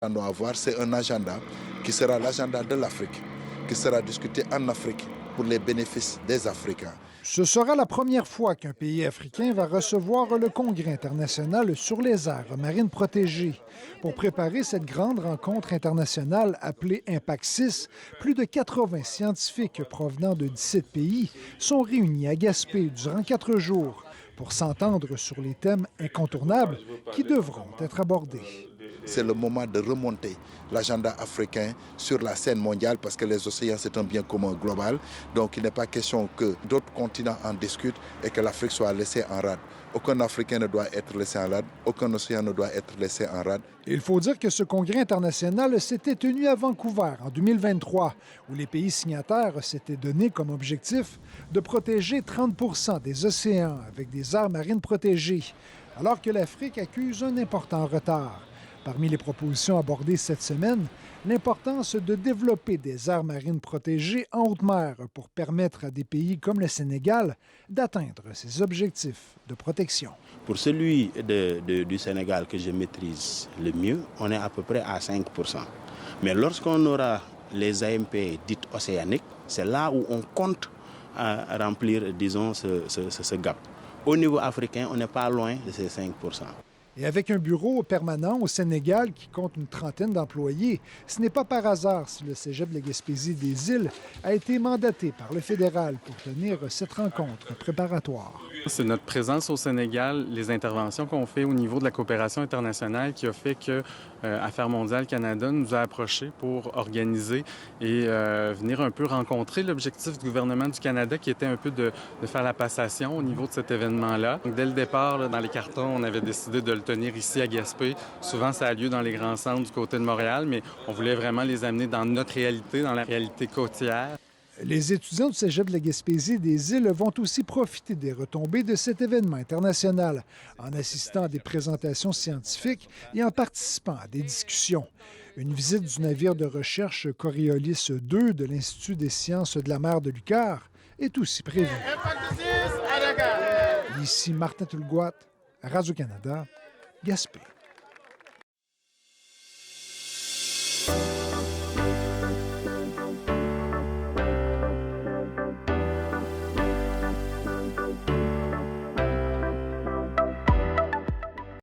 On doit avoir, c'est un agenda qui sera l'agenda de l'Afrique, qui sera discuté en Afrique pour les bénéfices des Africains. Ce sera la première fois qu'un pays africain va recevoir le Congrès international sur les aires marines protégées. Pour préparer cette grande rencontre internationale appelée Impact 6, plus de 80 scientifiques provenant de 17 pays sont réunis à Gaspé durant 4 jours pour s'entendre sur les thèmes incontournables qui devront être abordés. C'est le moment de remonter l'agenda africain sur la scène mondiale parce que les océans, c'est un bien commun global. Donc il n'est pas question que d'autres continents en discutent et que l'Afrique soit laissée en rade. Aucun Africain ne doit être laissé en rade, aucun océan ne doit être laissé en rade. Il faut dire que ce congrès international s'était tenu à Vancouver en 2023, où les pays signataires s'étaient donné comme objectif de protéger 30 des océans avec des aires marines protégées, alors que l'Afrique accuse un important retard. Parmi les propositions abordées cette semaine, l'importance de développer des aires marines protégées en haute mer pour permettre à des pays comme le Sénégal d'atteindre ces objectifs de protection. Pour celui du Sénégal que je maîtrise le mieux, on est à peu près à 5 %. Mais lorsqu'on aura les AMP dites océaniques, c'est là où on compte remplir, disons, ce gap. Au niveau africain, on n'est pas loin de ces 5 %. Et avec un bureau permanent au Sénégal qui compte une trentaine d'employés, ce n'est pas par hasard si le Cégep de la Gaspésie des Îles a été mandaté par le fédéral pour tenir cette rencontre préparatoire. C'est notre présence au Sénégal, les interventions qu'on fait au niveau de la coopération internationale qui a fait que Affaires mondiales Canada nous a approchés pour organiser et venir un peu rencontrer l'objectif du gouvernement du Canada qui était un peu de faire la passation au niveau de cet événement-là. Donc, dès le départ, là, dans les cartons, on avait décidé de le tenir ici à Gaspé. Souvent, ça a lieu dans les grands centres du côté de Montréal, mais on voulait vraiment les amener dans notre réalité, dans la réalité côtière. Les étudiants du Cégep de la Gaspésie des Îles vont aussi profiter des retombées de cet événement international en assistant à des présentations scientifiques et en participant à des discussions. Une visite du navire de recherche Coriolis 2 de l'Institut des sciences de la mer de l'UQAR est aussi prévue. Ici Martin Tulgoat, Radio-Canada, Gaspé.